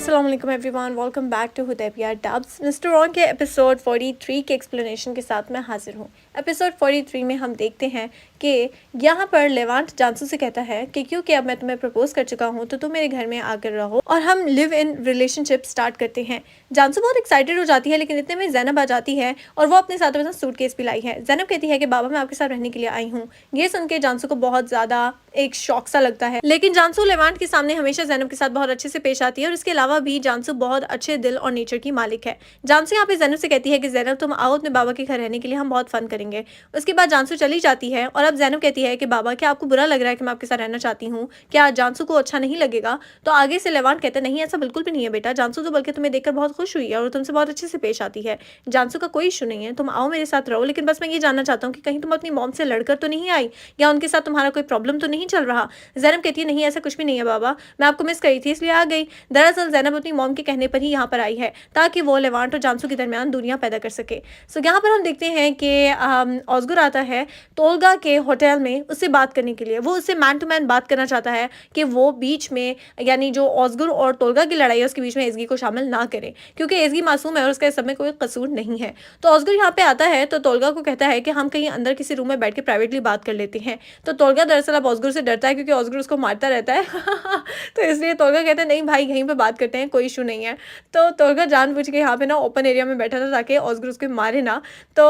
अस्सलाम वालेकुम everyone, welcome back to Hudaibiya Dubs. Mister Wrong के एपिसोड 43 के एक्सप्लेनेशन के साथ मैं हाजिर हूँ। एपिसोड 43 में हम देखते हैं कि यहाँ पर लेवांट जानसू से कहता है कि क्योंकि अब मैं तुम्हें प्रपोज कर चुका हूँ तो तुम मेरे घर में आकर रहो और हम लिव इन रिलेशनशिप स्टार्ट करते हैं। जानसू बहुत एक्साइटेड हो जाती है, लेकिन इतने में जैनब आ जाती है और वो अपने साथ सूटकेस भी लाई है। जैनब कहती है कि बाबा मैं आपके साथ रहने के लिए आई हूँ। ये सुन के जानसू को बहुत ज़्यादा एक शौक सा लगता है, लेकिन जानसू लेवांट के सामने हमेशा जैनब के साथ बहुत अच्छे से पेश आती है और इसके अलावा भी जानसू बहुत अच्छे दिल और नेचर की मालिक है। जानसू यहाँ पे जैनब से कहती है कि जैनब तुम आओ अपने बाबा के घर रहने के लिए, हम बहुत फन करेंगे। उसके बाद जानसू चली जाती है और अब जैनब कहती है कि बाबा क्या आपको बुरा लग रहा है कि मैं आपके साथ रहना चाहती हूँ, क्या जानसू को अच्छा नहीं लगेगा? तो आगे से लेवांट कहते नहीं ऐसा बिल्कुल भी नहीं है बेटा, जानसू तो बल्कि तुम्हें देखकर बहुत खुश हुई है और तुमसे बहुत अच्छे से पेश आती है। जानसू का कोई इशू नहीं है, तुम आओ मेरे साथ रहो, लेकिन बस मैं ये जानना चाहता हूँ कि कहीं तुम अपनी मॉम से लड़कर तो नहीं आई या उनके साथ तुम्हारा कोई प्रॉब्लम तो नहीं चल रहा? जैनब कहती है नहीं ऐसा कुछ भी नहीं है बाबा, मैं आपको मिस करी थी इसलिए आ गई। दरअसल जैनब अपनी मॉम के कहने पर ही यहाँ पर आई है ताकि वो लेवांट और जानसू के दरमियान दूरियां पैदा कर सके। सो यहाँ पर हम देखते हैं कि ऑस्गर आता है तोलगा के होटल में उससे बात करने के लिए। वो उससे मैन टू मैन बात करना चाहता है कि वो बीच में यानी जो ऑस्गर और तोलगा की लड़ाई है उसके बीच में एजगी को शामिल ना करे, क्योंकि एजगी मासूम है और उसका इस सब में कोई कसूर नहीं है। तो ऑस्गर यहाँ पे आता है तो तोलगा को कहता है कि हम कहीं अंदर किसी रूम में बैठ के प्राइवेटली बात कर लेते हैं। तो तोलगा दरअसल अब ऑस्गर से डरता है क्योंकि ऑस्गर उसको मारता रहता है तो इसलिए तोलगा कहता है नहीं भाई यहीं पे बात करते हैं, कोई इशू नहीं है। तो तोलगा जानबूझ के यहाँ पे ना ओपन एरिया में बैठा था ताकि ऑस्गर उसको मारे ना। तो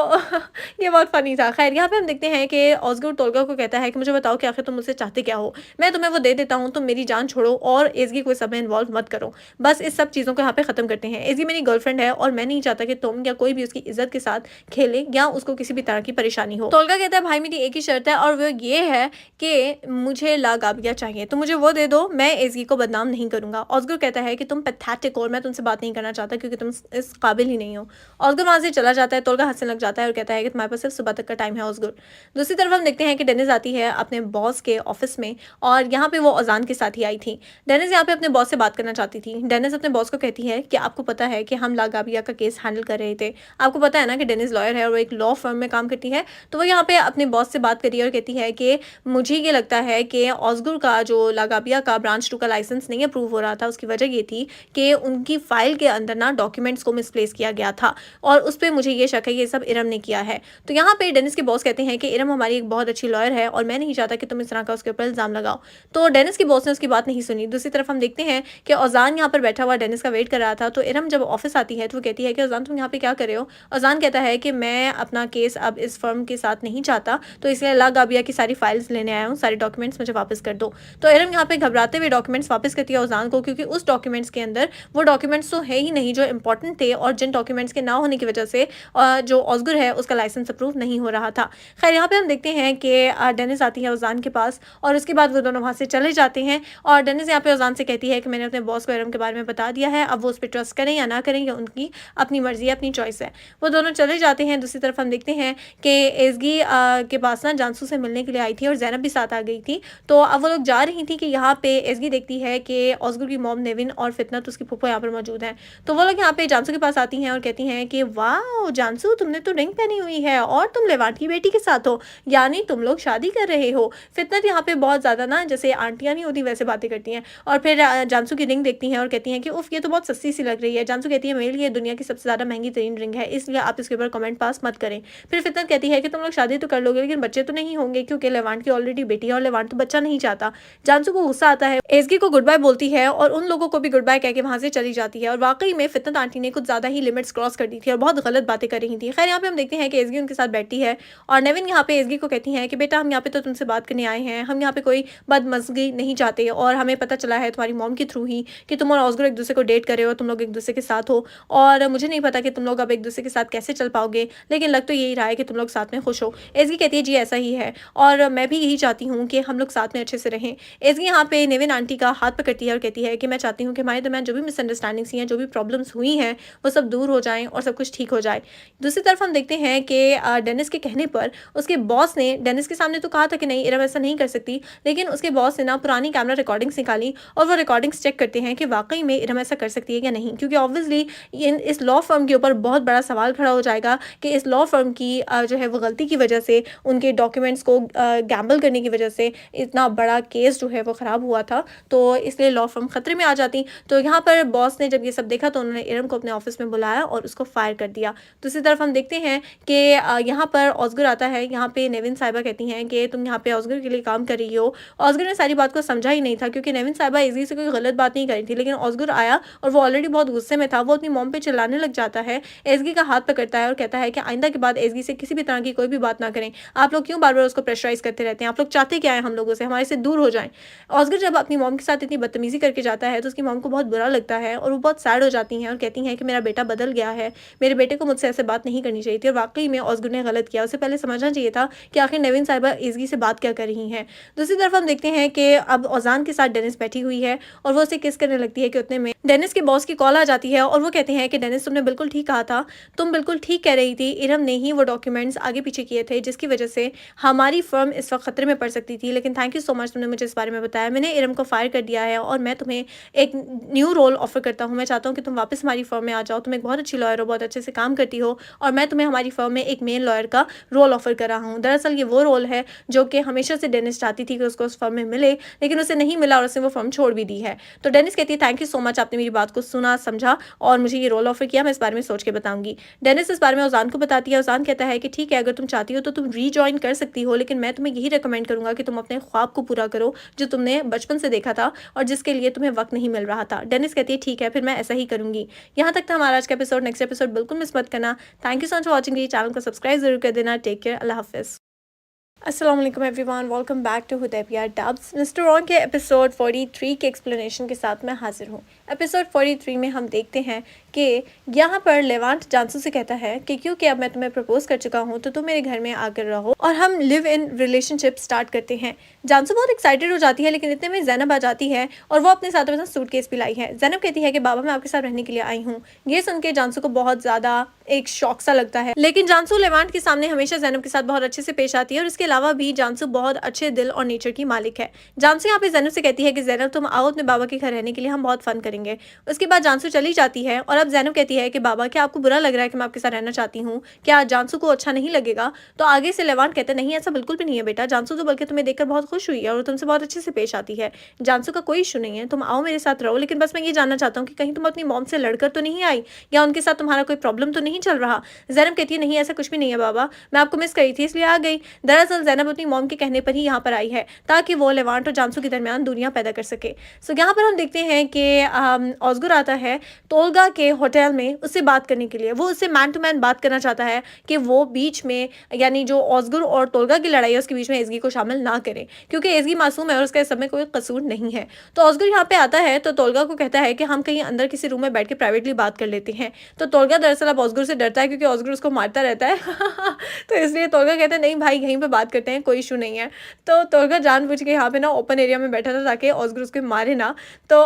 ये बहुत फनी था। खैर यहाँ पे हम देखते हैं कि ऑस्गर तोलगा को कहता है कि मुझे बताओ कि आखिर तुम मुझसे चाहते क्या हो, मैं तुम्हें वो दे देता हूँ, तुम मेरी जान छोड़ो और एजगी को इस सब में इन्वॉल्व मत करो। बस इस सब चीज़ों को यहाँ पे खत्म करते हैं। एजगी मेरी गर्लफ्रेंड है और मैं नहीं चाहता कि तुम या कोई भी उसकी इज्जत के साथ खेले या उसको किसी भी तरह की परेशानी हो। तोलगा कहता है भाई मेरी एक ही शर्त है और वो ये है कि मुझे लागाबिया चाहिए, तो मुझे वो दे दो, मैं एजगी को बदनाम नहीं करूंगा। ऑस्गर कहता है कि तुम पैथेटिक हो, मैं तुमसे बात नहीं करना चाहता क्योंकि तुम इस काबिल ही नहीं हो। ऑस्गर वहां से चला जाता है। तोलगा हंसने लग जाता है और कहता है कि तुम्हारे पास सिर्फ सुबह तक का टाइम है ऑस्गर। दूसरी तरफ हम देखते हैं कि डेनिस आती है अपने बॉस के ऑफिस में और यहाँ पे वो अजान के साथ ही आई थी। डेनिस यहाँ पे अपने बॉस से बात करना चाहती थी। डेनिस अपने बॉस को कहती है कि आपको पता है कि हम लागाबिया का केस हैंडल कर रहे थे, आपको पता है ना कि डेनिस लॉयर है और वो एक लॉ फर्म में काम करती है। तो वो यहाँ पे अपने बॉस से बात करी और कहती है कि मुझे ये लगता है कि ऑस्गर का जो लागाबिया का ब्रांच 2 का लाइसेंस नहीं अप्रूव हो रहा था, उसकी वजह ये थी कि उनकी फाइल के अंदर ना डॉक्यूमेंट्स को मिसप्लेस किया गया था और उस पर मुझे ये शक है ये सब इरम ने किया है। तो यहाँ पे डेनिस के बॉस कहते हैं कि इरम हमारी एक बहुत अच्छी लॉयर है और मैं नहीं चाहता कि तुम इस तरह का उसके ऊपर इल्जाम लगाओ। तो डेनिस के बॉस ने उसकी बात नहीं सुनी। दूसरी तरफ हम देखते हैं कि औजान यहाँ पर बैठा हुआ डेनिस का वेट कर रहा था। तो इरम जब ऑफिस आती है तो वो कहती है कि औजान तुम यहाँ पे क्या कर रहे हो? औजान कहता है कि मैं अपना केस अब इस फर्म के साथ नहीं चाहता, तो इसलिए लागाबिया की सारी फाइल्स लेने आया हूँ, सारे डॉक्यूमेंट्स मुझे वापस कर दो। तो इरम यहाँ पे घबराते हुए डॉक्यूमेंट्स वापस करती है औजान को, क्योंकि उस डॉक्यूमेंट्स के अंदर वो डॉक्यूमेंट्स तो है ही नहीं जो इंपॉर्टेंट थे और जिन डॉक्यूमेंट्स के ना होने की वजह से जो ऑस्गर है उसका लाइसेंस अप्रूव नहीं हो रहा था। खैर यहाँ पे हम देखते हैं कि डेनिस आती है औजान के पास और उसके बाद वो दोनों वहाँ से चले जाते हैं और डेनिस यहाँ पे औजान से कहती है कि मैंने अपने बॉस को इरम के बारे में बता दिया है, अब वो उस पर ट्रस्ट करें या ना करें ये उनकी अपनी मर्जी है, अपनी चॉइस है। वो दोनों चले जाते हैं। दूसरी तरफ हम देखते हैं कि एजगी के पास ना जानसू से मिलने के लिए आई थी और जैनब भी साथ आ गई थी। तो अब वो लोग जा रही थी कि यहाँ पे एजगी देखती है कि ऑस्गर की मॉम नेविन और फितनत उसकी फूफो यहाँ पर मौजूद हैं। तो वो लोग यहाँ पे जानसू के पास आती हैं और कहती हैं कि वाह जानसू तुमने तो रिंग पहनी हुई है और तुम लेवांट की बेटी के साथ हो, यानी तुम लोग शादी कर रहे हो। फितनत यहाँ पे बहुत ज़्यादा ना जैसे आंटियाँ नहीं होती वैसे बातें करती हैं और फिर जानसू की रिंग देखती हैं और कहती हैं कि उफ ये तो बहुत सस्ती सी लग रही है। जानसू कहती है मेरे लिए दुनिया की सबसे ज़्यादा महंगी तरीन रिंग है, इसलिए आप इसके ऊपर कमेंट पास मत करें। फिर फितनत कहती है कि तुम लोग शादी तो कर लोगे लेकिन बच्चे तो नहीं होंगे, क्योंकि लेवांट की ऑलरेडी बेटी है और लेवांट तो बच्चा नहीं चाहता। जानसू को गुस्सा आता है, एजगी को गुड बाय बोलती है और उन लोगों को भी गुड बाय कह के वहां से चली जाती है। और वाकई में फितनत आंटी ने कुछ ज्यादा ही लिमिट्स क्रॉस कर दी थी और बहुत गलत बातें कर रही थी। खैर यहाँ पे हम देखते हैं कि एजगी उनके साथ बैठती है और नेविन यहाँ पे एजगी को कहती है कि बेटा हम यहाँ पे तो तुमसे बात करने आए हैं, हम यहाँ पे कोई बदमज़गी नहीं चाहते और हमें पता चला है तुम्हारी मॉम के थ्रू ही कि तुम और ऑस्गर एक दूसरे को डेट कर रहे हो, तुम लोग एक दूसरे के साथ हो और मुझे नहीं पता कि तुम लोग अब एक दूसरे के साथ कैसे चल पाओगे, लेकिन लग तो यही रहा है कि तुम लोग साथ में खुश हो। एजगी कहती है जी ऐसा ही है और मैं भी यही चाहती हूँ कि हम लोग साथ में अच्छे से रहें। एजगी यहाँ पे नेविन आंटी का हाथ पकड़ती है और कहती है कि मैं चाहती हूँ कि हमारे दरमियान जो भी मिसअंडरस्टैंडिंग्स हैं, जो भी प्रॉब्लम्स हुई हैं वो सब दूर हो जाएं और सब कुछ ठीक हो जाए। दूसरी तरफ हम देखते हैं कि डेनिस के कहने पर उसके बॉस ने डेनिस के सामने तो कहा था कि नहीं इरम ऐसा नहीं कर सकती, लेकिन उसके बॉस ने ना पुरानी कैमरा रिकॉर्डिंग्स निकाली और वो रिकॉर्डिंग्स चेक करते हैं कि वाकई में इरम ऐसा कर सकती है या नहीं, क्योंकि ऑब्वियसली इस लॉ फर्म के ऊपर बहुत बड़ा सवाल खड़ा हो जाएगा कि इस लॉ फर्म की जो है वो गलती की वजह से, उनके डॉक्यूमेंट्स को गैम्बल करने की वजह से इतना बड़ा केस जो है वो ख़राब हुआ था, तो इसलिए लॉ फर्म खतरे में आ जाती। तो यहाँ पर बॉस ने जब ये सब देखा तो उन्होंने इरम को अपने ऑफिस में बुलाया और उसको फायर कर दिया। दूसरी तरफ हम देखते हैं कि यहाँ पर ऑस्गर आता है। यहाँ पे नेविन साहिबा कहती हैं कि तुम यहाँ पे ऑस्गर के लिए काम कर रही हो। ऑस्गर ने सारी बात को समझा ही नहीं था, क्योंकि नेविन साहिबा इजी से कोई गलत बात नहीं करी थी, लेकिन ऑस्गर आया और वो ऑलरेडी बहुत गुस्से में था। वो अपनी मॉम पे चिल्लाने लग जाता है, एसगी का हाथ पकड़ता है और कहता है कि आइंदा के बाद एसगी से किसी भी तरह की कोई भी बात ना करें। आप लोग क्यों बार बार उसको प्रेशराइज करते रहते हैं? आप लोग चाहते क्या है हम लोगों से? हमारे से दूर हो जाएं। ऑस्गर जब अपनी मॉम के साथ इतनी बदतमीजी करके जाता है तो उसकी मॉम को बहुत बुरा लगता है और वो बहुत सैड हो जाती हैं और कहती हैं कि मेरा बेटा बदल गया है, मेरे बेटे को मुझसे ऐसे बात नहीं करनी चाहिए थी। और वाकई में ऑस्गर ने गलत किया। उसे पहले समझना चाहिए था कि आखिर नेविन साहिबा एसगी से बात क्या कर रही हैं। दूसरी तरफ हम देखते हैं कि अब ओजान के साथ डेनिस बैठी हुई है और वो उसे किस करने लगती है कि उतने में डेनिस के बॉस की कॉल आ जाती है और वो कहते हैं कि डेनिस तुमने बिल्कुल ठीक कहा था, तुम बिल्कुल ठीक कह रही थी, इरम ने ही वो डॉक्यूमेंट्स आगे पीछे किए थे जिसकी वजह से हमारी फर्म इस वक्त खतरे में पड़ सकती थी। लेकिन थैंक यू सो मच, तुमने मुझे इस बारे में बताया। मैंने इरम को फायर कर दिया है और मैं तुम्हें एक न्यू रोल ऑफर करता हूँ। मैं चाहता हूँ कि तुम वापस हमारी फर्म में आ जाओ। तुम एक बहुत अच्छी लॉयर हो, बहुत अच्छे से काम करती हो और मैं तुम्हें हमारी फर्म में एक मेन लॉयर का रोल ऑफर कर रहा हूँ। दरअसल ये वो रोल है जो कि हमेशा से डेनिस चाहती थी कि उसको उस फर्म में मिले, लेकिन उसे नहीं मिला और उसने वो फर्म छोड़ भी दी है। तो डेनिस कहती है थैंक यू सो मच, आपने मेरी बात को सुना, समझा और मुझे ये रोल ऑफर किया। मैं इस बारे में सोच के बताऊंगी। डेनिस इस बारे में ओजान को बताती है। ओजान कहता है कि ठीक है, अगर तुम चाहती हो तो तुम रीजॉइन कर सकती हो, लेकिन मैं तुम्हें यही रिकमेंड करूंगा कि तुम अपने ख्वाब को पूरा करो जो तुमने बचपन से देखा था और जिसके लिए तुम्हें वक्त नहीं मिल रहा था। डेनिस कहती है ठीक है, फिर मैं ऐसा ही करूंगी। यहाँ तक था हमारा आज का एपिसोड। नेक्स्ट एपिसोड बिल्कुल मिस मत करना। Thank you so much for watching. Channel को सब्सक्राइब जरूर कर देना। टेक केयर, अल्लाह हाफिज़। अस्सलाम वालेकुम everyone, welcome back to Hudaibiya Dubs. Mister Wrong के एपिसोड 43 के एक्सप्लेनेशन के साथ मैं हाजिर हूँ। एपिसोड 43 में हम देखते हैं कि यहाँ पर लेवांट जानसू से कहता है कि क्योंकि अब मैं तुम्हें प्रपोज कर चुका हूँ तो तुम मेरे घर में आकर रहो और हम लिव इन रिलेशनशिप स्टार्ट करते हैं। जानसू बहुत एक्साइटेड हो जाती है, लेकिन इतने में जैनब आ जाती है और वो अपने साथ अपना सूटकेस भी लाई है। जैनब कहती है कि बाबा मैं आपके साथ रहने के लिए आई हूँ। ये सुन के जानसू को बहुत ज़्यादा एक शौक सा लगता है, लेकिन जानसू लेवांट के सामने हमेशा जैनब के साथ बहुत अच्छे से पेश आती है और इसके अलावा भी जानसू बहुत अच्छे दिल और नेचर की मालिक है। जानसू यहाँ पे जैनब से कहती है कि जैनब तुम आओ अपने बाबा के घर रहने के लिए, हम बहुत फन करेंगे। उसके बाद जानसू चली जाती है और अब जैनब कहती है कि बाबा क्या आपको बुरा लग रहा है कि मैं आपके साथ रहना चाहती हूँ? क्या जानसू को अच्छा नहीं लगेगा? तो आगे से लेवांट कहते नहीं ऐसा बिल्कुल भी नहीं है बेटा, जानसू तो बल्कि तुम्हें देखकर बहुत खुश हुई है और तुमसे बहुत अच्छे से पेश आती है। जानसू का कोई इशू नहीं है, तुम आओ मेरे साथ रहो, लेकिन बस मैं ये जानना चाहता हूँ कि कहीं तुम अपनी मॉम से लड़कर तो नहीं आई या उनके साथ तुम्हारा कोई प्रॉब्लम तो नहीं चल रहा? जैनब कहती है नहीं ऐसा कुछ भी नहीं है बाबा, मैं आपको मिस करी थी इसलिए आ गई। दरअसल जैनब अपनी मॉम के कहने पर ही यहाँ पर आई है ताकि वो लेवांट और जानसू के दरमियान दूरियां पैदा कर सके। सो यहाँ पर हम देखते हैं कि ऑस्गर आता है तोलगा के होटल में उससे बात करने के लिए। वो उससे मैन टू मैन बात करना चाहता है कि वो बीच में यानी जो ऑस्गर और तोलगा की लड़ाई है उसके बीच में एसगी को शामिल ना करे, क्योंकि एसगी मासूम है और उसका इस समय कोई कसूर नहीं है। तो ऑस्गर यहाँ पे आता है तो तोलगा को कहता है कि हम कहीं अंदर किसी रूम में बैठ के प्राइवेटली बात कर लेते हैं। तो तोलगा दरअसल अब ऑस्गर से डरता है क्योंकि ऑस्गर उसको मारता रहता है तो इसलिए तोलगा कहता है नहीं भाई यहीं पे बात करते हैं, कोई इशू नहीं है। तो तोलगा जानबूझ के यहाँ पे ना ओपन एरिया में बैठा था ताकि ऑस्गर उसको मारे ना। तो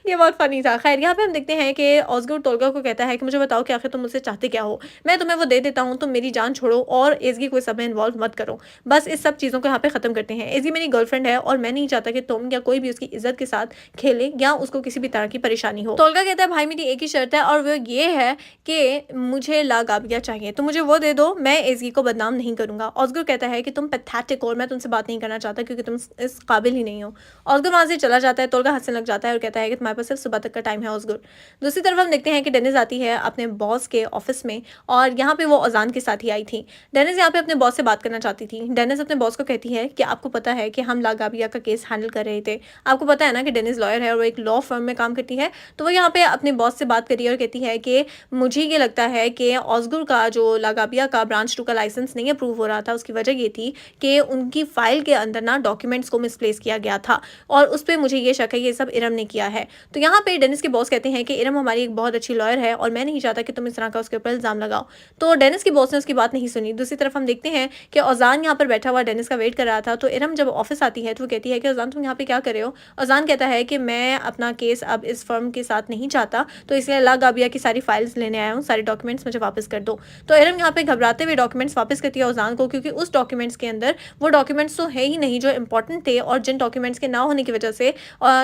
ये बहुत फनी था। खैर यहाँ पे हम देखते हैं कि ऑस्गर तोलगा को कहता है कि मुझे बताओ कि आखिर तुम मुझसे चाहते क्या हो, मैं तुम्हें वो दे देता हूँ, तुम मेरी जान छोड़ो और एसगी को सब में इन्वॉल्व मत करो। बस इस सब चीज़ों को यहाँ पे खत्म करते हैं। एसगी मेरी गर्लफ्रेंड है और मैं नहीं चाहता कि तुम या कोई भी उसकी इज्जत के साथ खेले या उसको किसी भी तरह की परेशानी हो। तोलगा कहता है भाई मेरी एक ही शर्त है और वो ये है कि मुझे लागाबिया चाहिए, तो मुझे वो दे दो, मैं एसगी को बदनाम नहीं करूंगा। ऑस्गर कहता है कि तुम पैथेटिक हो और मैं तुमसे बात नहीं करना चाहता क्योंकि तुम इस काबिल ही नहीं हो। ऑस्गर वहां से चला जाता है। तोलगा हंसने लग जाता है और कहता है कि तुम्हारे पास सिर्फ सुबह तक का टाइम है ऑस्गर। दूसरी तरफ हम देखते हैं कि डेनिस आती है अपने बॉस के ऑफिस में और यहाँ पे वो अजान के साथ ही आई थी। डेनिस यहाँ पे अपने बॉस से बात करना चाहती थी। डेनिस अपने बॉस को कहती है कि आपको पता है कि हम लागाबिया का केस हैंडल कर रहे थे, आपको पता है ना कि डेनिस लॉयर है और वो एक लॉ फर्म में काम करती है। तो वो यहाँ पे अपने बॉस से बात करी और कहती है कि मुझे ये लगता है कि ऑस्गर का जो लागाबिया का ब्रांच 2 का लाइसेंस नहीं अप्रूव हो रहा था, उसकी वजह ये थी कि उनकी फाइल के अंदर ना डॉक्यूमेंट्स को मिसप्लेस किया गया था और उस पर मुझे ये शक है ये सब इरम ने किया है। तो यहाँ पे डेनिस के बॉस कहते हैं कि इरम हमारी एक बहुत अच्छी लॉयर है और मैं नहीं चाहता कि तुम इस तरह का उसके ऊपर इल्ज़ाम लगाओ। तो डेनिस की बॉस ने उसकी बात नहीं सुनी। दूसरी तरफ हम देखते हैं कि औज़ान यहाँ पर बैठा हुआ डेनिस का वेट कर रहा था। तो इरम जब ऑफिस आती है तो वो कहती है कि औज़ान तुम यहाँ पे क्या कर रहे हो? औज़ान कहता है कि मैं अपना केस अब इस फर्म के साथ नहीं चाहता, तो इसलिए अल्लाह गाबिया की सारी फाइल्स लेने आया हूँ, सारे डॉक्यूमेंट्स मुझे वापस कर दो। तो इरम यहाँ पे घबराते हुए डॉक्यूमेंट्स वापस करती है औज़ान को, क्योंकि उस डॉक्यूमेंट्स के अंदर वो डॉक्यूमेंट्स तो है ही नहीं जो इंपॉर्टेंट थे, और जिन डॉक्यूमेंट्स के ना होने की वजह से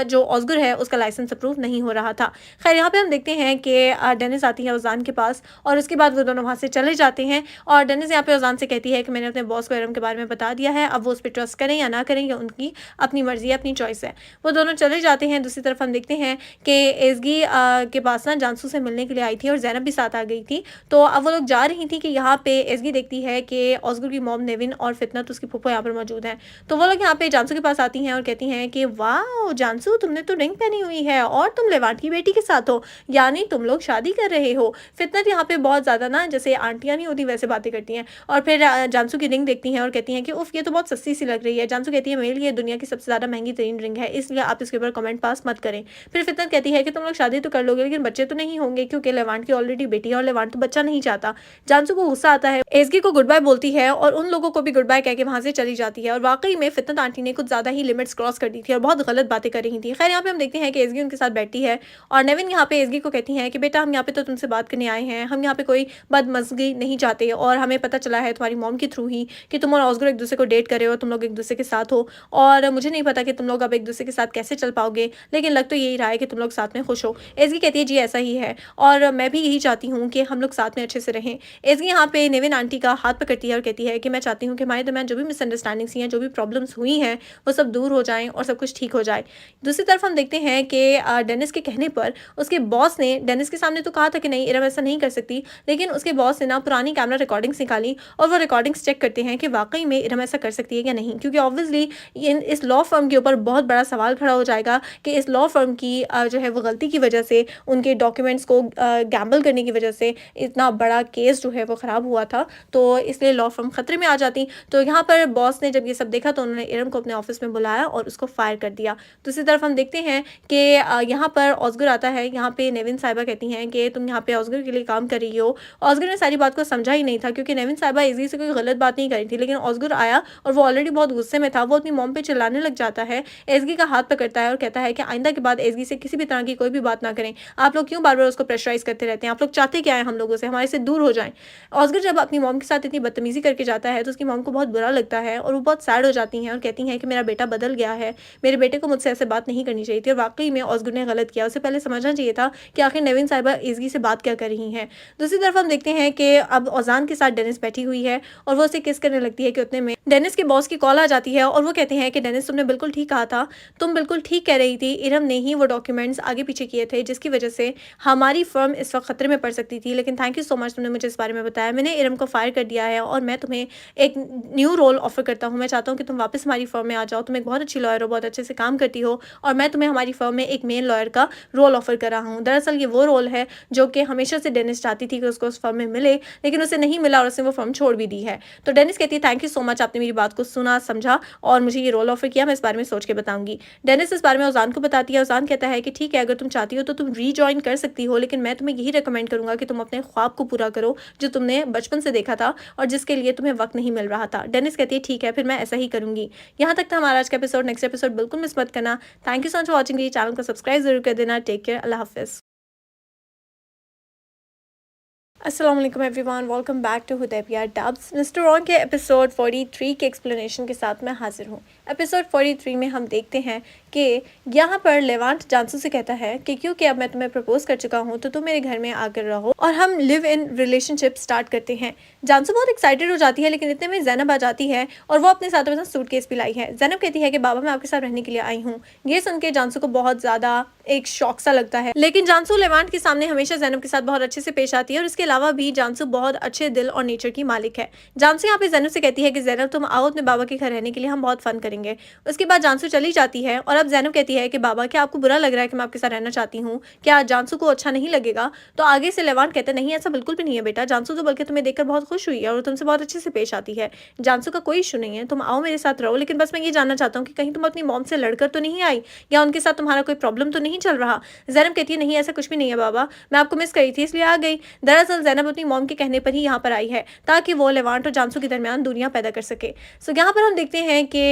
जो ऑस्गर है उसका लाइसेंस अप्रूव नहीं हो रहा था। खैर यहाँ पे हम देखते हैं कि डेनिस आती है औज़ान के पास और उसके बाद वो दोनों वहाँ से चले जाते हैं। और डेनिस यहाँ पे औज़ान से कहती है कि मैंने अपने बॉस को इरम के बारे में बता दिया है, अब वो उस पर ट्रस्ट करें या ना करें ये उनकी अपनी मर्जी है, अपनी चॉइस है। वो दोनों चले जाते हैं। दूसरी तरफ हम देखते हैं कि एज़गी के पास ना जानसू से मिलने के लिए आई थी और ज़ैनब भी साथ आ गई थी। तो अब वो लोग जा रही थी कि यहाँ पे एज़गी देखती है कि ऑस्गर की मॉम नेविन और फितनत उसकी फूफो यहाँ पर मौजूद हैं। तो वो लोग यहाँ पे जानसू के पास आती हैं और कहती हैं कि वाह जानसू, तुमने तो रिंग पहनी हुई है और तुम लेवांट की बेटी के साथ हो, यानी तुम लोग शादी कर रहे हो। फितनत यहाँ पे बहुत ज़्यादा ना जैसे आंटियाँ नहीं होती वैसे बातें करती हैं, और फिर जानसू की रिंग देखती हैं और कहती हैं कि उफ ये तो बहुत सस्ती सी लग रही है। जानसू कहती है मेरे लिए दुनिया की सबसे ज़्यादा महंगी तरीन रिंग है, इसलिए आप इसके ऊपर कमेंट पास मत करें। फिर फितनत कहती है कि तुम लोग शादी तो कर लोगे लेकिन बच्चे तो नहीं होंगे, क्योंकि लेवांट की ऑलरेडी बेटी है और लेवांट तो बच्चा नहीं चाहता। जानसू को गुस्सा आता है, एज़गी को गुड बाय बोलती है और उन लोगों को भी गुड बाय कह के वहाँ से चली जाती है। और वाकई में फितनत आंटी ने कुछ ज़्यादा ही लिमिट्स क्रॉस कर दी थी और बहुत गलत बातें कर रही थी। खैर यहाँ पे हम देखते हैं कि एज़गी उनके साथ बैठी है और नेविन यहाँ पे एज़गी को कहती है कि बेटा हम यहाँ पे तो तुमसे बात करने आए हैं, हम यहाँ पे कोई बदमज़गी नहीं चाहते, और हमें पता चला है तुम्हारी मॉम के थ्रू ही कि तुम और ऑस्गर एक दूसरे को डेट कर रहे हो, तुम लोग एक दूसरे के साथ हो, और मुझे नहीं पता कि तुम लोग अब एक दूसरे के साथ कैसे चल पाओगे, लेकिन लग तो यही रहा है कि तुम लोग साथ में खुश हो। एज़गी कहती है जी ऐसा ही है और मैं भी यही चाहती हूँ कि हम लोग साथ में अच्छे से रहें। एज़गी यहाँ पे नेविन आंटी का हाथ पकड़ती है और कहती है कि मैं चाहती हूँ कि हमारे दरमियान जो भी मिसअंडरस्टैंडिंग्स हैं, जो भी प्रॉब्लम्स हुई हैं, वो सब दूर हो जाएं और सब कुछ ठीक हो जाए। दूसरी तरफ हम देखते हैं कि डेनिस के कहने पर उसके बॉस ने डेनिस के सामने तो कहा था कि नहीं इरम ऐसा नहीं कर सकती, लेकिन उसके बॉस ने ना पुरानी कैमरा रिकॉर्डिंग्स निकाली और वो रिकॉर्डिंग्स चेक करते हैं कि वाकई में इरम ऐसा कर सकती है या नहीं, क्योंकि ऑब्वियसली इस लॉ फर्म के ऊपर बहुत बड़ा सवाल खड़ा हो जाएगा कि इस लॉ फर्म की जो है वो गलती की वजह से, उनके डॉक्यूमेंट्स को गैम्बल करने की वजह से इतना बड़ा केस जो है वो ख़राब हुआ था, तो इसलिए लॉ फर्म खतरे में आ जाती। तो यहाँ पर बॉस ने जब ये सब देखा तो उन्होंने इरम को अपने ऑफिस में बुलाया और उसको फायर कर दिया। दूसरी तरफ हम देखते हैं कि यहाँ पर ऑस्गर आता है। यहाँ पे नेविन साहिबा कहती हैं कि तुम यहाँ पे ऑस्गर के लिए काम कर रही हो। ऑस्गर ने सारी बात को समझा ही नहीं था, क्योंकि नेविन साहिबा इजी से कोई गलत बात नहीं करी थी, लेकिन ऑस्गर आया और वो ऑलरेडी बहुत गुस्से में था। वो अपनी मॉम पे चिल्लाने लग जाता है, एज़गी का हाथ पकड़ता है और कहता है कि आइंदा के बाद एज़गी से किसी भी तरह की कोई भी बात ना करें। आप लोग क्यों बार बार उसको प्रेशराइज करते रहते हैं? आप लोग चाहते क्या है हम लोगों से? हमारे से दूर हो जाएं। ऑस्गर जब अपनी मॉम के साथ इतनी बदतमीजी करके जाता है तो उसकी मॉम को बहुत बुरा लगता है और वो बहुत सैड हो जाती हैं और कहती हैं कि मेरा बेटा बदल गया है, मेरे बेटे को मुझसे ऐसे बात नहीं करनी चाहिए थी। और वाकई में ऑस्गर ने गलत किया, उसे पहले समझना चाहिए था कि आखिर नेविन साहिबा एज़गी से बात क्या कर रही हैं। दूसरी तरफ हम देखते हैं कि अब औज़ान के साथ डेनिस बैठी हुई है और वो उसे किस करने लगती है कि उतने में डेनिस के बॉस की कॉल आ जाती है और वो कहते हैं कि डेनिस तुमने बिल्कुल ठीक कहा था, तुम बिल्कुल ठीक कह रही थी, इरम ने ही वो डॉक्यूमेंट्स आगे पीछे किए थे जिसकी वजह से हमारी फर्म इस वक्त खतरे में पड़ सकती थी, लेकिन थैंक यू सो मच तुमने मुझे इस बारे में बताया। मैंने इरम को फायर कर दिया है और मैं तुम्हें एक न्यू रोल ऑफर करता हूँ। मैं चाहता हूँ कि तुम वापस हमारी फर्म में आ जाओ, तुम एक बहुत अच्छी लॉयर हो, बहुत अच्छे से काम करती हो, और मैं तुम्हें हमारी फर्म में एक मेन लॉयर का रोल ऑफर कर रहा हूँ। दरअसल ये वो रोल है जो कि हमेशा से डेनिस चाहती थी कि उसको उस फर्म में मिले, लेकिन उसे नहीं मिला और उसने वो फर्म छोड़ भी दी है। तो डेनिस कहती है थैंक यू सो मच, आपने मेरी बात को सुना, समझा और मुझे ये रोल ऑफर किया, मैं इस बारे में सोच के बताऊंगी। डेनिस इस बारे में औज़ान को बताती है। औज़ान कहता है कि ठीक है, अगर तुम चाहती हो तो तुम रीजॉइन कर सकती हो, लेकिन मैं तुम्हें यही रिकमेंड करूंगा कि तुम अपने ख्वाब को पूरा करो जो तुमने बचपन से देखा था और जिसके लिए तुम्हें वक्त नहीं मिल रहा था। डेनिस कहती है ठीक है, फिर मैं ऐसा ही करूंगी। यहाँ तक था हमारा आज का एपिसोड। नेक्स्ट एपिसोड बिल्कुल मिस मत करना। Thank you so much for watching. Channel को सब्सक्राइब जरूर कर देना। टेक केयर, अल्लाह हाफिज़। अस्सलाम वालेकुम everyone, welcome back to Hudaibiya Dubs. Mister Wrong के एपिसोड 43 के एक्सप्लेनेशन के साथ मैं हाजिर हूँ। एपिसोड 43 में हम देखते हैं कि यहाँ पर लेवांट जानसू से कहता है कि क्योंकि अब मैं तुम्हें प्रपोज कर चुका हूँ तो तुम मेरे घर में आकर रहो और हम लिव इन रिलेशनशिप स्टार्ट करते हैं। जानसू बहुत एक्साइटेड हो जाती है, लेकिन इतने में जैनब आ जाती है और वो अपने साथ अपना सूटकेस भी लाई है। जैनब कहती है कि बाबा मैं आपके साथ रहने के लिए आई हूँ। ये सुन के जानसू को बहुत ज़्यादा एक शौक सा लगता है, लेकिन जानसू लेवांट के सामने हमेशा जैनब के साथ बहुत अच्छे से पेश आती है और इसके अलावा भी जानसू बहुत अच्छे दिल और नेचर की मालिक है। जानसू यहाँ पे जैनब से कहती है कि जैनब तुम आओ अपने बाबा के घर रहने के लिए, हम बहुत फन करेंगे। करेंगे। उसके बाद जानसू चली जाती है और अब ज़ैनब कहती है कि बाबा क्या आपको बुरा लग रहा है कि मैं आपके साथ रहना चाहती हूँ? क्या जानसू को अच्छा नहीं लगेगा? तो आगे से लेवांट कहते हैं नहीं ऐसा बिल्कुल भी नहीं है बेटा, जानसू तो बल्कि तुम्हें देखकर बहुत खुश हुई है और तुमसे बहुत अच्छे से पेश आती है। जानसू का कोई इश्यू नहीं है, तुम आओ मेरे साथ रहो, लेकिन बस मैं ये जानना चाहता हूँ कि कहीं तुम अपनी मॉम से लड़कर तो नहीं आई या उनके साथ तुम्हारा कोई प्रॉब्लम तो नहीं चल रहा? ज़ैनब कहती है नहीं ऐसा कुछ भी नहीं है बाबा, मैं आपको मिस करी थी इसलिए आ गई। दरअसल ज़ैनब अपनी मॉम के कहने पर ही यहाँ पर आई है ताकि वो लेवांट और जानसू के दरमियान दूरियां पैदा कर सके। सो यहाँ पर हम देखते हैं कि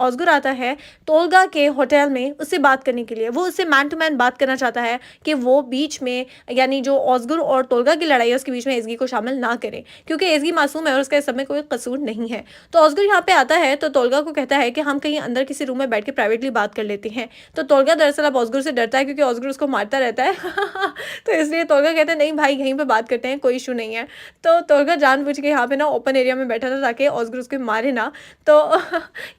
ऑस्गर आता है तोल्गा के होटल में उससे बात करने के लिए। वो उससे मैन टू मैन बात करना चाहता है कि वो बीच में यानी जो ऑस्गर और तोल्गा की लड़ाई है उसके बीच में एज़गी को शामिल ना करे, क्योंकि एज़गी मासूम है और उसका इस समय कोई कसूर नहीं है। तो ऑस्गर यहाँ पे आता है तो तोल्गा को कहता है कि हम कहीं अंदर किसी रूम में बैठ के प्राइवेटली बात कर लेते हैं। तो तोल्गा दरअसल अब ऑस्गर से डरता है क्योंकि ऑस्गर उसको मारता रहता है तो इसलिए तोल्गा कहता है नहीं भाई यहीं पे बात करते हैं, कोई इशू नहीं है। तो तोल्गा जानबूझ के यहाँ पे ना ओपन एरिया में बैठा था ताकि ऑस्गर उसको मारे ना। तो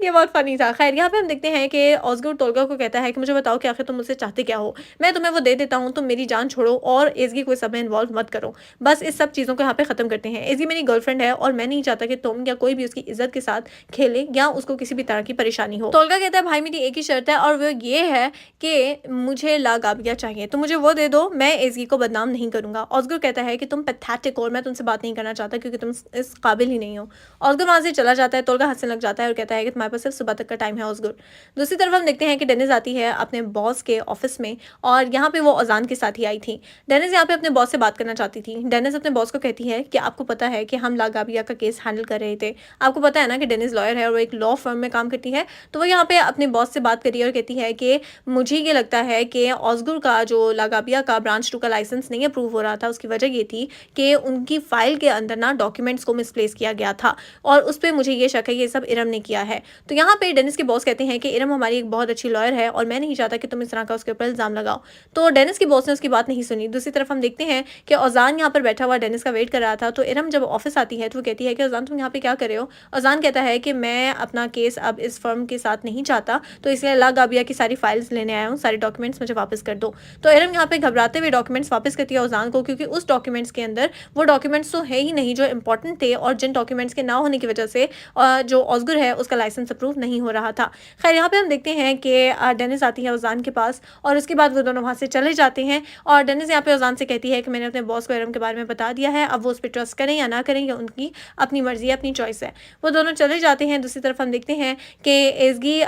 ये बहुत फनी था। खैर यहाँ पे हम देखते हैं कि ऑस्गर तोल्गा को कहता है कि मुझे बताओ कि आखिर तुम मुझसे चाहते क्या हो, मैं तुम्हें वो दे देता हूँ, तुम मेरी जान छोड़ो और एज़गी को इस सब में इन्वॉल्व मत करो। बस इस सब चीज़ों को यहाँ पे ख़त्म करते हैं। एज़गी मेरी गर्लफ्रेंड है और मैं नहीं चाहता कि तुम या कोई भी उसकी इज्जत के साथ खेले या उसको किसी भी तरह की परेशानी हो। तोल्गा कहता है भाई मेरी एक ही शर्त है और वो ये है कि मुझे लागाबिया चाहिए, तो मुझे वो दे दो, मैं एज़गी को बदनाम नहीं करूंगा। ऑस्गर कहता है कि तुम पैथेटिक हो और मैं तुमसे बात नहीं करना चाहता क्योंकि तुम इस काबिल ही नहीं हो। ऑस्गर वहां से चला जाता है। तोल्गा हंसने लग जाता है और कहता है कि तुम्हारे पास सिर्फ सुबह तक का टाइम है ऑस्गर। दूसरी तरफ हम देखते हैं कि डेनिस आती है अपने बॉस के ऑफिस में और यहाँ पे वो अजान के साथ ही आई थी। डेनिस यहाँ पे अपने बॉस से बात करना चाहती थी। डेनिस अपने बॉस को कहती है कि आपको पता है कि हम लागाबिया का केस हैंडल कर रहे थे, आपको पता है ना कि डेनिस लॉयर है और वो एक लॉ फर्म में काम करती है। तो वो यहाँ पे अपने बॉस से बात करी और कहती है कि मुझे ये लगता है कि ऑस्गर का जो लागाबिया का ब्रांच 2 का लाइसेंस नहीं अप्रूव हो रहा था, उसकी वजह ये थी कि उनकी फाइल के अंदर ना डॉक्यूमेंट्स को मिसप्लेस किया गया था और उस पर मुझे ये शक है ये सब इरम ने किया है। तो यहाँ पे डेनिस के बॉस कहते हैं कि इरम हमारी एक बहुत अच्छी लॉयर है और मैं नहीं चाहता कि तुम इस तरह का उसके ऊपर इल्जाम लगाओ। तो डेनिस के बॉस ने उसकी बात नहीं सुनी। दूसरी तरफ हम देखते हैं कि औजान यहाँ पर बैठा हुआ डेनिस का वेट कर रहा था। तो इरम जब ऑफिस आती है तो वो कहती है कि औजान तुम यहाँ पे क्या कर रहे हो? औजान कहता है कि मैं अपना केस अब इस फर्म के साथ नहीं चाहता, तो इसलिए लागाबिया की सारी फाइल्स लेने आया हूँ, सारे डॉक्यूमेंट्स मुझे वापस कर दो। तो इरम यहाँ पे घबराते हुए डॉक्यूमेंट्स वापस करती है औजान को, क्योंकि उस डॉक्यूमेंट्स के अंदर वो डॉक्यूमेंट्स तो है ही नहीं जो इंपॉर्टेंट थे और जिन डॉक्यूमेंट्स के ना होने की वजह से जो ऑस्गर है उसका लाइसेंस अप्रूव नहीं हो रहा था। खैर यहाँ पे हम देखते हैं कि डेनिस आती है औजान के पास और उसके बाद वो दोनों वहाँ से चले जाते हैं और डेनिस यहाँ पे औजान से कहती है कि मैंने अपने बॉस को इरम के बारे में बता दिया है, अब वो उस पर ट्रस्ट करें या ना करें ये उनकी अपनी मर्जी है, अपनी चॉइस है। वो दोनों चले जाते हैं। दूसरी तरफ हम देखते हैं कि एज़गी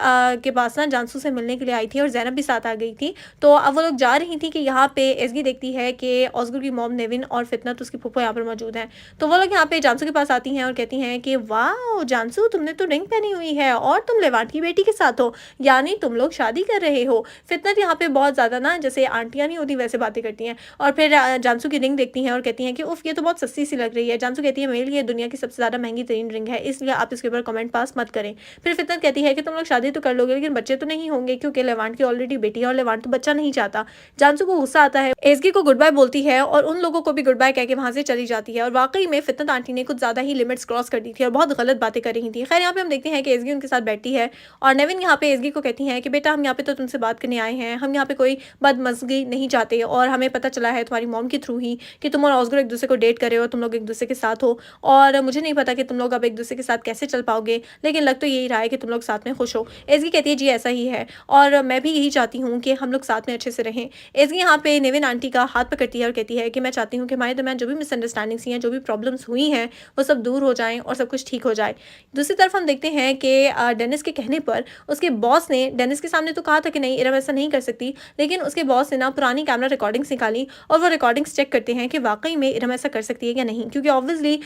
के पास ना जानसू से मिलने के लिए आई थी और ज़ैनब भी साथ आ गई थी। तो अब वो लोग जा रही थी कि यहाँ पे एज़गी देखती है कि ऑस्गर की मॉम नेविन और फितनत उसकी फूफो यहाँ पर मौजूद हैं। तो वो लोग यहाँ पे जानसू के पास आती हैं और कहती हैं कि वाह जानसू तुमने तो रिंग पहनी हुई है और तुम लेवांट की बेटी के साथ हो, यानी तुम लोग शादी कर रहे हो। फितनत यहाँ पे बहुत ज़्यादा ना जैसे आंटियाँ नहीं होती वैसे बातें करती हैं और फिर जानसू की रिंग देखती हैं और कहती हैं कि उफ ये तो बहुत सस्ती सी लग रही है। जानसू कहती है मेरे लिए दुनिया की सबसे ज़्यादा महंगी तरीन रिंग है, इसलिए आप इसके ऊपर कमेंट पास मत करें। फिर फितनत कहती है कि तुम लोग शादी तो कर लोगे लेकिन बच्चे तो नहीं होंगे क्योंकि लेवांट की ऑलरेडी बेटी है और लेवांट तो बच्चा नहीं चाहता। जानसू को गुस्सा आता है, एज़गी को गुड बाय बोलती है और उन लोगों को भी गुड बाय कह के वहाँ से चली जाती है। और वाकई में फितनत आंटी ने कुछ ज़्यादा ही लिमिट्स क्रॉस कर दी थी और बहुत गलत बातें कर रही थी। खैर यहाँ पे हम देखते हैं कि एज़गी उनके साथ बैठती है और नेविन यहाँ पे एज़गी को कहती है कि बेटा हम यहाँ पे तो तुमसे बात करने आए हैं, हम यहाँ पे कोई बदमज़गी नहीं चाहते और हमें पता चला है तुम्हारी मॉम के थ्रू ही कि तुम और ऑस्गर एक दूसरे को डेट करे हो, तुम लोग एक दूसरे के साथ हो और मुझे नहीं पता कि तुम लोग अब एक दूसरे के साथ कैसे चल पाओगे, लेकिन लग तो यही रहा है कि तुम लोग साथ में खुश हो। एज़गी कहती है जी ऐसा ही है और मैं भी यही चाहती हूँ कि हम लोग साथ में अच्छे से रहें। एज़गी यहाँ पे नेविन आंटी का हाथ पकड़ती है और कहती है कि मैं चाहती हूँ कि हमारे दरमियान जो भी मिसअंडरस्टैंडिंग्स हैं, जो भी प्रॉब्लम्स हुई हैं वो सब दूर हो जाएं और सब कुछ ठीक हो जाए। दूसरी तरफ हम देखते हैं कि डेनिस के कहने पर उसके बॉस ने डेनिस के सामने तो कहा था कि नहीं इरम ऐसा नहीं कर सकती, लेकिन उसके बॉस ने ना पुरानी कैमरा रिकॉर्डिंग्स निकाली और वो रिकॉर्डिंग्स चेक करते हैं कि वाकई में इरम ऐसा कर सकती है या नहीं, क्योंकि ऑब्वियसली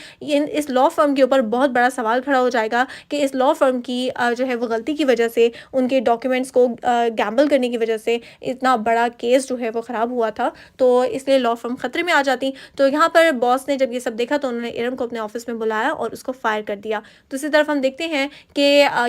इस लॉ फर्म के ऊपर बहुत बड़ा सवाल खड़ा हो जाएगा कि इस लॉ फर्म की जो है वो गलती की वजह से, उनके डॉक्यूमेंट्स को गैम्बल करने की वजह से इतना बड़ा केस जो है वो ख़राब हुआ था, तो इसलिए लॉ फर्म खतरे में आ जाती। तो यहाँ पर बॉस ने जब ये सब देखा तो उन्होंने इरम को अपने ऑफिस में बुलाया और उसको फायर कर दिया। दूसरी तरफ हम देखते हैं कि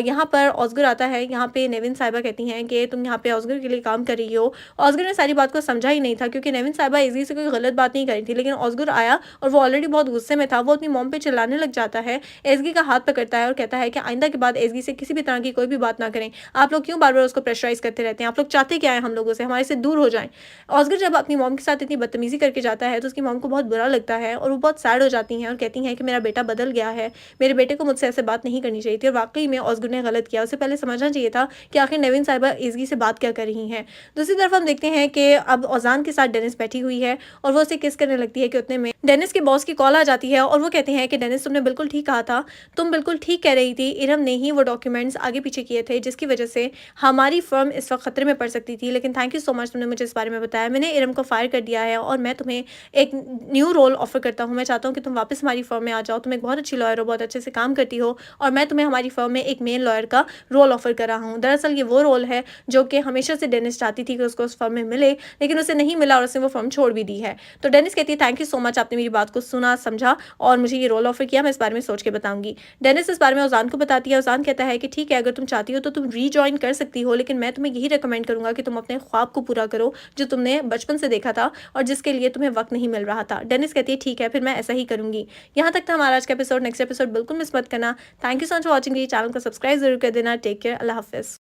यहाँ पर ऑस्गर आता है। यहाँ पे नेविन साहिबा कहती हैं कि तुम यहाँ पे ऑस्गर के लिए काम कर रही हो। ऑस्गर ने सारी बात को समझा ही नहीं था क्योंकि नेविन साहिबा इजी से कोई गलत बात नहीं करी थी, लेकिन ऑस्गर आया और वो ऑलरेडी बहुत गुस्से में था। वो अपनी मॉम पे चिल्लाने लग जाता है, एज़गी का हाथ पकड़ता है और कहता है कि आइंदा के बाद एज़गी से किसी भी तरह की कोई भी बात ना करें। आप लोग क्यों बार बार उसको प्रेशराइज करते रहते हैं? आप लोग चाहते क्या है हम लोगों से? हमारे से दूर हो जाएं। ऑस्गर जब अपनी मॉम के साथ इतनी बदतमीजी करके जाता है तो उसकी मॉम को बहुत बुरा लगता है और वो बहुत सैड हो जाती हैं और कहती हैं कि मेरा बेटा बदल गया है, मेरे बेटे को मुझसे ऐसे बात नहीं करनी चाहिए थी। और वाकई में ऑस्गर ऑस्गर ने गलत किया, उसे पहले समझना चाहिए था कि आखिर नेविन साहिबा एज़गी से बात क्या कर रही हैं। दूसरी तरफ हम देखते हैं कि अब ओज़ान के साथ डेनिस बैठी हुई है और वो उसे किस करने लगती है कि उतने में डेनिस के बॉस की कॉल आ जाती है और वो कहते हैं कि डेनिस तुमने बिल्कुल ठीक कहा था, तुम बिल्कुल ठीक कह रही थी, इरम ने ही वो डॉक्यूमेंट्स आगे पीछे किए थे जिसकी वजह से हमारी फर्म इस वक्त खतरे में पड़ सकती थी, लेकिन थैंक यू सो मच तुमने मुझे इस बारे में बताया। मैंने इरम को फायर कर दिया है और मैं तुम्हें एक न्यू रोल ऑफर करता हूँ। मैं चाहता हूँ कि तुम वापस हमारी फर्म में आ जाओ, तुम एक बहुत अच्छी लॉयर हो, बहुत अच्छे से काम करती हो और मैं तुम्हें हमारी फर्म में एक मेन लॉयर का रोल ऑफर कर रहा हूँ। दरअसल ये वो रोल है जो कि हमेशा से डेनिस चाहती थी कि उसको उस फर्म में मिले, लेकिन उसे नहीं मिला और उसने वो फर्म छोड़ भी दी है। तो डेनिस कहती है थैंक यू सो मच, आपने मेरी बात को सुना, समझा और मुझे ये रोल ऑफर किया, मैं इस बारे में सोच के बताऊंगी। डेनिस इस बारे में ओज़ान को बताती है। ओज़ान कहता है कि ठीक है, अगर तुम चाहती हो तो तुम रीजॉइन कर सकती हो, लेकिन मैं तुम्हें यही रिकमेंड करूंगा कि तुम अपने ख्वाब को पूरा करो जो तुमने बचपन से देखा था और जिसके लिए तुम्हें वक्त नहीं मिल रहा था। डेनिस कहती है ठीक है, फिर मैं ऐसा ही करूंगी। यहाँ तक था हमारा आज का एपिसोड। नेक्स्ट एपिसोड बिल्कुल मिस मत करना। Thank you so much for watching. Channel को सब्सक्राइब जरूर कर देना। टेक केयर, अल्लाह हाफिज़।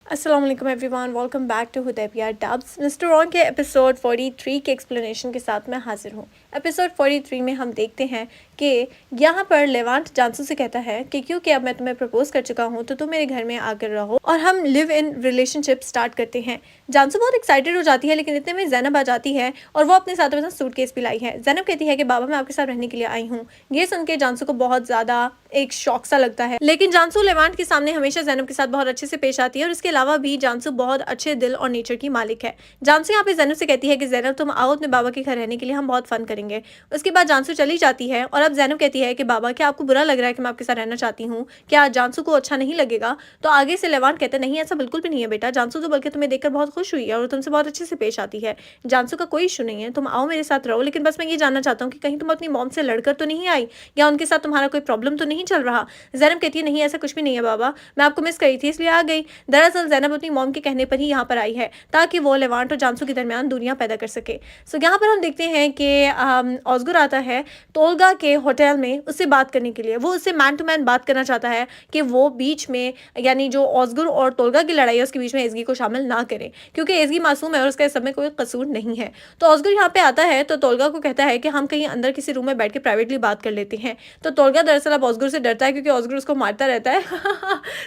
अस्सलाम वालेकुम everyone, welcome back to Hudaibiya Dubs. Mister Wrong के एपिसोड 43 के एक्सप्लेनेशन के साथ मैं हाजिर हूँ। एपिसोड 43 में हम देखते हैं कि यहाँ पर लेवांट जानसू से कहता है कि क्योंकि अब मैं तुम्हें प्रपोज कर चुका हूँ तो तुम मेरे घर में आकर रहो और हम लिव इन रिलेशनशिप स्टार्ट करते हैं। जानसू बहुत एक्साइटेड हो जाती है, लेकिन इतने में जैनब आ जाती है और वो अपने साथ सूटकेस भी लाई है। जैनब कहती है कि बाबा मैं आपके साथ रहने के लिए आई हूँ। ये सुन के जानसू को बहुत ज़्यादा एक शौक सा लगता है, लेकिन जानसू लेवांट के सामने हमेशा जैनब के साथ बहुत अच्छे से पेश आती है और इसके अलावा भी जानसू बहुत अच्छे दिल और नेचर की मालिक है। जानसू यहाँ पे जैनब से कहती है कि जैनब तुम आओ अपने बाबा के घर रहने के लिए, हम बहुत फन करेंगे। उसके बाद जानसू चली जाती है और अब जैनब कहती है कि बाबा क्या आपको बुरा लग रहा है कि मैं आपके साथ रहना चाहती हूँ, क्या जानसू को अच्छा नहीं लगेगा? तो आगे से लेवांट कहते नहीं ऐसा बिल्कुल भी नहीं है बेटा, जानसू तो बल्कि तुम्हें देखकर बहुत खुश हुई है और तुमसे बहुत अच्छे से पेश आती है। जानसू का कोई इशू नहीं है, तुम आओ मेरे साथ रहो, लेकिन बस मैं ये जानना चाहता हूँ कि कहीं तुम अपनी मॉम से लड़कर तो नहीं आई या उनके साथ तुम्हारा कोई प्रॉब्लम तो नहीं चल रहा? जैनब कहती है नहीं ऐसा कुछ भी नहीं है बाबा, मैं आपको मिस करी थी इसलिए आ गई। दरअसल जैनब अपनी मॉम के कहने पर ही यहाँ पर आई है ताकि वो लेवांट और जानसू के दरमियान दूरियां पैदा कर सके। सो यहाँ पर हम देखते हैं कि ऑस्गर आता है तोलगा के होटल में उससे बात करने के लिए। वो उससे मैन टू मैन बात करना चाहता है कि वो बीच में यानी जो ऑस्गर और तोलगा की लड़ाई है उसके बीच में एज़गी को शामिल ना करे, क्योंकि एज़गी मासूम है और उसका इस सब में कोई कसूर नहीं है। तो ऑस्गर यहाँ पे आता है तो तोलगा को कहता है कि हम कहीं अंदर किसी रूम में बैठ के प्राइवेटली बात कर लेते हैं। तो तोलगा दरअसल अब ऑस्गर से डरता है क्योंकि ऑस्गर उसको मारता रहता है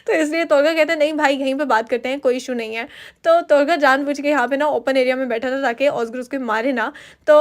तो इसलिए तोलगा कहता है नहीं भाई यहीं पे बात करते हैं, कोई इशू नहीं है। तो तोलगा जानबूझ के यहाँ पे ना ओपन एरिया में बैठा था ताकि ऑस्गर उसको मारे ना। तो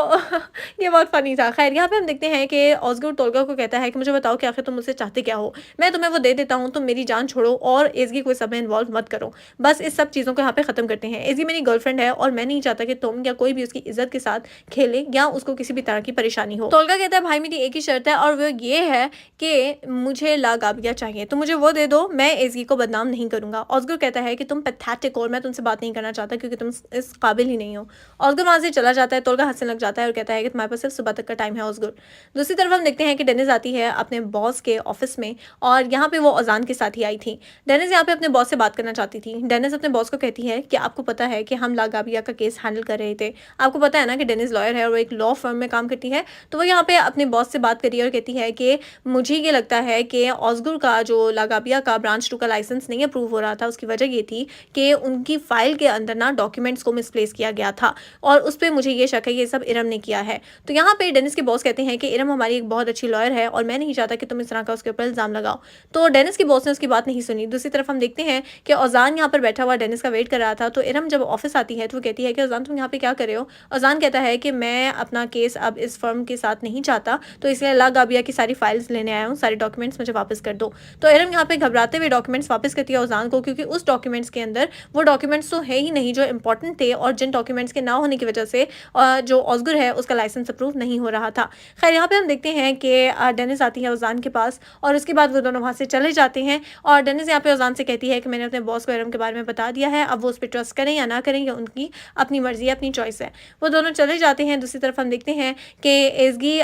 ये बहुत फनी था। खैर यहाँ पे हम देखते हैं कि ऑस्गर तोलगा को कहता है कि मुझे बताओ कि आखिर तुम मुझसे चाहते क्या हो, मैं तुम्हें वो दे देता हूँ, तुम मेरी जान छोड़ो और एज़गी को इस सब में इन्वॉल्व मत करो। बस इस सब चीज़ों को यहाँ पे ख़त्म करते हैं। एज़गी मेरी गर्लफ्रेंड है और मैं नहीं चाहता कि तुम या कोई भी उसकी इज्जत के साथ खेले या उसको किसी भी तरह की परेशानी हो। तोलगा कहता है भाई मेरी एक ही शर्त है और वो ये है कि मुझे लागाबिया चाहिए, तो मुझे वो दे दो, मैं एज़गी को बदनाम नहीं करूंगा। ऑस्गर कहता है कि तुम पैथेटिक हो, मैं तुमसे बात नहीं करना चाहता क्योंकि तुम इस काबिल ही नहीं हो। ऑस्गर वहां से चला जाता है। तोलगा हंसने लग जाता है और कहता है कि तुम्हारे पास सिर्फ सुबह तक का टाइम है ऑस्गर। दूसरी तरफ हम देखते हैं कि डेनिस आती है अपने बॉस के ऑफिस में और यहाँ पे वो ओज़ान के साथ ही आई थी। डेनिस यहाँ पे अपने बॉस से बात करना चाहती थी। डेनिस अपने बॉस को कहती है कि आपको पता है कि हम लागाबिया का केस हैंडल कर रहे थे, आपको पता है ना कि डेनिस लॉयर है और वो एक लॉ फर्म में काम करती है। तो वो यहाँ पे अपने बॉस से बात करी और कहती है कि मुझे ये लगता है कि ऑस्गर का जो लागाबिया का ब्रांच 2 का लाइसेंस नहीं अप्रूव हो रहा था, उसकी वजह ये थी कि उनकी फाइल के अंदर ना डॉक्यूमेंट्स को मिसप्लेस किया गया था और उस पर मुझे ये शक है ये सब इरम ने किया है। तो यहाँ पे डेनिस के बॉस कहते हैं कि इरम हमारी एक बहुत अच्छी लॉयर है और मैं नहीं चाहता कि तुम इस तरह का उसके ऊपर इल्जाम लगाओ। तो डेनिस के बॉस ने उसकी बात नहीं सुनी। दूसरी तरफ हम देखते हैं कि ओज़ान यहाँ पर बैठा हुआ डेनिस का वेट कर रहा था। तो इरम जब ऑफिस आती है तो वो कहती है कि ओज़ान तुम यहाँ पे क्या कर रहे हो? ओज़ान कहता है कि मैं अपना केस अब इस फर्म के साथ नहीं चाहता, तो इसलिए लागाबिया की सारी फाइल्स लेने आया हूँ, सारे डॉक्यूमेंट्स मुझे वापस कर दो। तो इरम यहाँ पे घबराते हुए डॉक्यूमेंट्स वापस करती है ओज़ान को, क्योंकि उस डॉक्यूमेंट्स के अंदर वो डॉक्यूमेंट्स तो है ही नहीं जो इंपॉर्टेंट थे और जिन डॉक्यूमेंट्स के ना होने की वजह से जो ऑस्गर है उसका लाइसेंस अप्रूव नहीं हो रहा था। खैर यहाँ पे हम देखते हैं कि डेनिस आती है ओज़ान के पास और उसके बाद वो दोनों वहाँ से चले जाते हैं और डेनिस यहाँ पे ओज़ान से कहती है कि मैंने अपने बॉस को इरम के बारे में बता दिया है, अब वो उस पर ट्रस्ट करें या ना करें ये उनकी अपनी मर्जी है, अपनी चॉइस है। वो दोनों चले जाते हैं। दूसरी तरफ हम देखते हैं कि एज़गी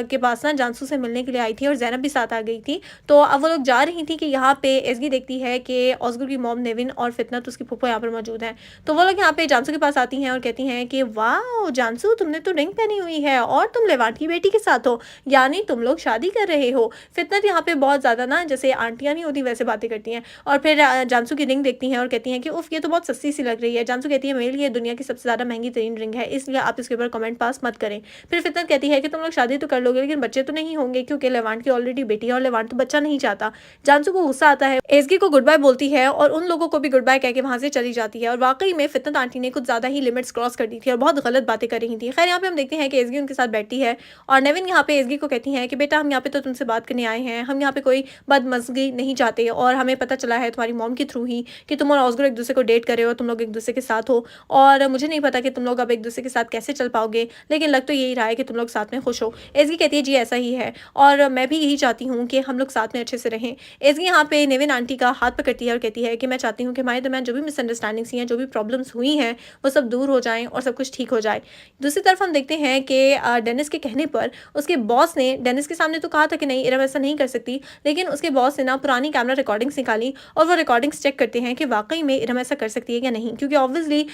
के पास ना जानसू से मिलने के लिए आई थी और जैनब भी साथ आ गई थी। तो अब वो लोग जा रही थी कि यहाँ पे एज़गी देखती है कि ऑस्गर की मॉम नेविन और फितनत उसकी फूफो यहाँ पर मौजूद हैं। तो वो लोग यहाँ पे जानसू के पास आती हैं और कहती हैं कि वाह जानसू तुमने तो रिंग पहनी हुई है और तुम लेवांट की बेटी के साथ हो, यानी यानी तुम लोग शादी कर रहे हो। फितनत यहाँ पे बहुत ज़्यादा ना जैसे आंटियाँ नहीं होती वैसे बातें करती हैं और फिर जानसू की रिंग देखती हैं और कहती हैं कि उफ़ ये तो बहुत सस्ती सी लग रही है। जानसू कहती है मेरे लिए दुनिया की सबसे ज़्यादा महँगी तरीन रिंग है, इसलिए आप इसके ऊपर कमेंट पास मत करें। फिर फितनत कहती है कि तुम लोग शादी तो कर लोगे लेकिन बच्चे तो नहीं होंगे क्योंकि लेवांट की ऑलरेडी बेटी है और लेवांट तो बच्चा नहीं चाहता। जानसू को गुस्सा आता है, एज़गी को गुड बाय बोलती है और उन लोगों को भी गुड बाय कह के वहाँ से चली जाती है और वाक़ई में फितनत आंटी ने कुछ ज़्यादा ही लिमिट्स क्रॉस कर दी थी और बहुत गलत बातें कर रही थी। खैर यहाँ पे हम देखते हैं कि एज़गी उनके साथ बैठती है और नेविन यहाँ पे एज़गी को कहती हैं कि बेटा हम यहाँ पे तो तुमसे बात करने आए हैं, हम यहाँ पे कोई बदमज़गी नहीं चाहते और हमें पता चला है तुम्हारी मॉम के थ्रू ही कि तुम और ऑस्गर एक दूसरे को डेट कर रहे हो, तुम लोग एक दूसरे के साथ हो और मुझे नहीं पता कि तुम लोग अब एक दूसरे के साथ कैसे चल पाओगे, लेकिन लग तो यही रहा है कि तुम लोग साथ में खुश हो। एज़गी कहती है जी ऐसा ही है और मैं भी यही चाहती हूँ कि हम लोग साथ में अच्छे से रहें। एज़गी यहाँ पे नेविन आंटी का हाथ पकड़ती है और कहती है कि मैं चाहती हूँ कि हमारे दरमियान जो भी मिसअंडरस्टैंडिंग्स हैं, जो भी प्रॉब्लम्स हुई हैं, वो सब दूर हो जाएँ और सब कुछ ठीक हो जाए। दूसरी तरफ हम देखते हैं कि डेनिस के कहने पर उसके बॉस ने डेनिस के सामने तो कहा था कि नहीं इरम ऐसा नहीं कर सकती, लेकिन उसके बॉस ने ना पुरानी कैमरा रिकॉर्डिंग्स निकाली और वो रिकॉर्डिंग्स चेक करते हैं कि वाकई में इरम ऐसा कर सकती है या नहीं, क्योंकि ऑब्वियसली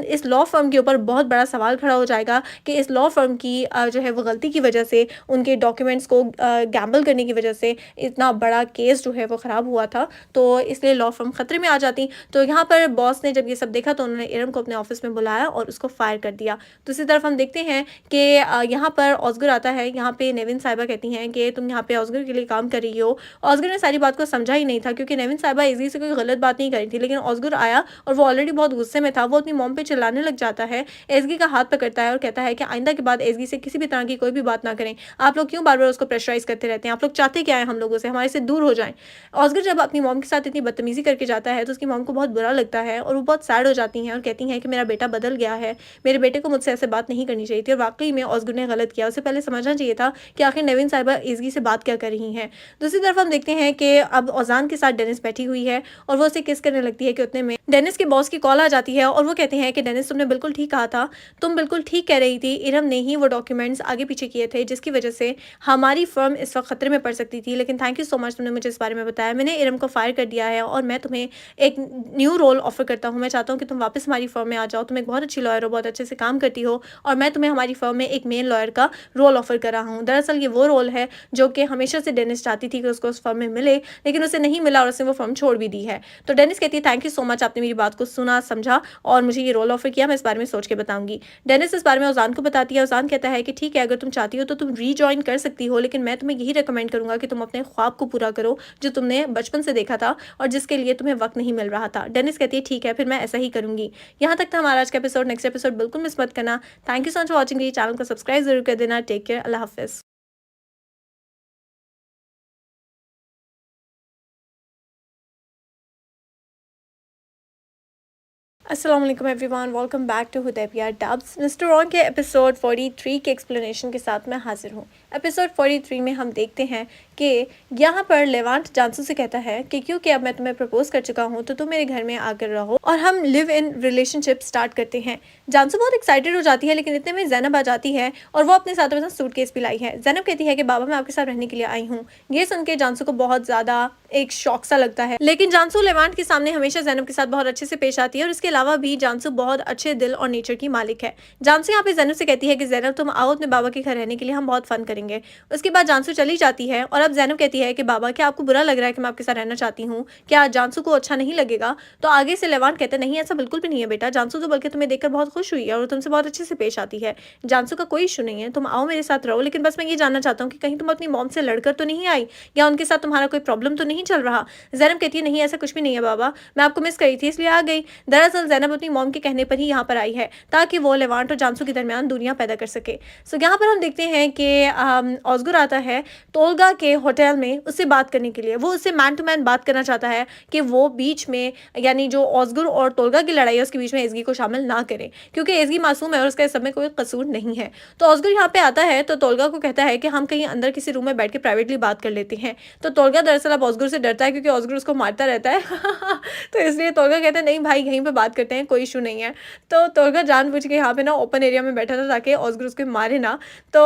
इस लॉ फर्म के ऊपर बहुत बड़ा सवाल खड़ा हो जाएगा कि इस लॉ फर्म की जो है वो गलती की वजह से, उनके डॉक्यूमेंट्स को गैम्बल करने की वजह से इतना बड़ा केस जो है वो ख़राब हुआ था, तो इसलिए लॉ फर्म खतरे में आ जाती। तो यहाँ पर बॉस ने जब ये सब देखा तो उन्होंने इरम को अपने ऑफिस में बुलाया और उसको फायर कर दिया। दूसरी तरफ हम देखते हैं कि यहाँ पर ऑस्गर आता है। यहाँ पे नेविन साहिबा कहती हैं कि तुम यहाँ पे ऑस्गर के लिए काम कर रही हो। ऑस्गर ने सारी बात को समझा ही नहीं था क्योंकि नेविन साहिबा इजी से कोई गलत बात नहीं करी थी, लेकिन ऑस्गर आया और वो ऑलरेडी बहुत गुस्से में था। वो अपनी मॉम पे चिल्लाने लग जाता है, एज़गी का हाथ पकड़ता है और कहता है कि आइंदा के बाद एज़गी से किसी भी तरह की कोई भी बात ना करें। आप लोग क्यों बार बार उसको प्रेशराइज करते रहते हैं? आप लोग चाहते क्या है हम लोगों से? हमारे से दूर हो जाएं। ऑस्गर जब अपनी मॉम के साथ इतनी बदतमीजी करके जाता है तो उसकी मॉम को बहुत बुरा लगता है और वो बहुत सैड हो जाती हैं और कहती हैं कि मेरा बेटा बदल गया है, मेरे बेटे को मुझसे ऐसे बात नहीं करनी चाहिए थी। और वाकई में ऑस्गर ने गलत किया, उसे पहले समझना चाहिए था कि आखिर नेविन साहिबा एज़गी से बात क्या कर रही हैं। दूसरी तरफ हम देखते हैं कि अब ओजान के साथ डेनिस बैठी हुई है और वो उसे किस करने लगती है कि उतने में डेनिस के बॉस की कॉल आ जाती है और वो कहते हैं कि डेनिस तुमने बिल्कुल ठीक कहा था, तुम बिल्कुल ठीक कह रही थी, इरम ने ही वो डॉक्यूमेंट्स आगे पीछे किए थे जिसकी वजह से हमारी फर्म इस वक्त खतरे में पड़ सकती थी, लेकिन थैंक यू सो मच तुमने मुझे इस बारे में बताया। मैंने इरम को फायर कर दिया है और मैं तुम्हें एक न्यू रोल ऑफर करता हूँ। मैं चाहता हूँ कि तुम वापस हमारी फर्म में आ जाओ, तुम एक बहुत अच्छी लॉयर हो, बहुत अच्छे से काम करती हो और मैं तुम्हें हमारी फर्म में एक मेन लॉयर का रोल ऑफर कर रहा हूँ। दरअसल ये वो रोल है जो कि हमेशा से डेनिस चाहती थी कि उसको उस फर्म में मिले, लेकिन उसे नहीं मिला और उसने वो फर्म छोड़ भी दी है। तो डेनिस कहती है थैंक यू सो मच, आपने मेरी बात को सुना, समझा और मुझे ये रोल ऑफर किया, मैं इस बारे में सोच के बताऊंगी। डेनिस इस बारे में ओजान को बताती है। ओजान कहता है कि ठीक है, अगर तुम चाहती हो तो तुम रीजॉइन कर सकती हो, लेकिन मैं तुम्हें यही रिकमेंड करूंगा कि तुम अपने ख्वाब को पूरा करो जो तुमने बचपन से देखा था और जिसके लिए तुम्हें वक्त नहीं मिल रहा था। डेनिस कहती है ठीक है, फिर मैं ऐसा ही करूंगी। यहाँ तक था हमारा आज का एपिसोड। नेक्स्ट एपिसोड बिल्कुल मिस मत करना। Thank you so much for watching. Channel को सब्सक्राइब जरूर कर देना। टेक केयर, अल्लाह हाफिज। अस्सलाम वालेकुम everyone, welcome back to Hudaibiya Dubs. Mister Wrong के एपिसोड 43 के एक्सप्लेनेशन के साथ मैं हाजिर हूँ। एपिसोड 43 में हम देखते हैं कि यहाँ पर लेवांट जानसू से कहता है कि क्योंकि अब मैं तुम्हें प्रपोज कर चुका हूँ तो तुम मेरे घर में आकर रहो और हम लिव इन रिलेशनशिप स्टार्ट करते हैं। जानसू बहुत एक्साइटेड हो जाती है, लेकिन इतने में जैनब आ जाती है और वो अपने साथ अपना सूटकेस भी लाई है। जैनब कहती है कि बाबा मैं आपके साथ रहने के लिए आई हूँ। ये सुन के जानसू को बहुत ज़्यादा एक शौक सा लगता है, लेकिन जानसू लेवांट के सामने हमेशा जैनब के साथ बहुत अच्छे से पेश आती है और इसके अलावा भी जानसू बहुत अच्छे दिल और नेचर की मालिक है। जानसू यहाँ पे जैनब से कहती है कि जैनब तुम आओ अपने बाबा के घर रहने के लिए, हम बहुत फन करेंगे। उसके बाद जानसू चली जाती है और अब जैनब कहती है कि बाबा क्या आपको बुरा लग रहा है कि मैं आपके साथ रहना चाहती हूँ, क्या जानसू को अच्छा नहीं लगेगा? तो आगे से लेवांट कहते नहीं ऐसा बिल्कुल भी नहीं है बेटा, जानसू तो बल्कि तुम्हें देखकर बहुत खुश हुई है और तुमसे बहुत अच्छे से पेश आती है। जानसू का कोई इशू नहीं है, तुम आओ मेरे साथ रहो, लेकिन बस मैं ये जानना चाहता हूँ कि कहीं तुम अपनी मॉम से लड़कर तो नहीं आई या उनके साथ तुम्हारा कोई प्रॉब्लम तो नहीं चल रहा? जैनब कहती है नहीं ऐसा कुछ भी नहीं है बाबा, मैं आपको मिस करी थी इसलिए आ गई। दरअसल जैनब अपनी मॉम के कहने पर ही यहाँ पर आई है ताकि वो लेवांट और जानसू के दरमियान दूरियां पैदा कर सके। सो यहाँ पर हम देखते हैं कि ऑस्गर आता है तोलगा के होटल में उससे बात करने के लिए। वो उससे मैन टू मैन बात करना चाहता है कि वो बीच में यानी जो ऑस्गर और तोलगा की लड़ाई है उसके बीच में एज़गी को शामिल ना करे, क्योंकि एज़गी मासूम है और उसका इस समय कोई कसूर नहीं है। तो ऑस्गर यहाँ पे आता है तो तोलगा को कहता है कि हम कहीं अंदर किसी रूम में बैठ के प्राइवेटली बात कर लेते हैं। तो तोलगा दरअसल अब ऑस्गर ऑस्गर से डरता है क्योंकि ऑस्गर उसको मारता रहता है तो इसलिए तोल्गा कहता है नहीं भाई यहीं पे बात करते हैं, कोई इशू नहीं है। तो तोल्गा जानबूझ के यहाँ पे ना ओपन एरिया में बैठा था ताकि ऑस्गर उसको मारे ना। तो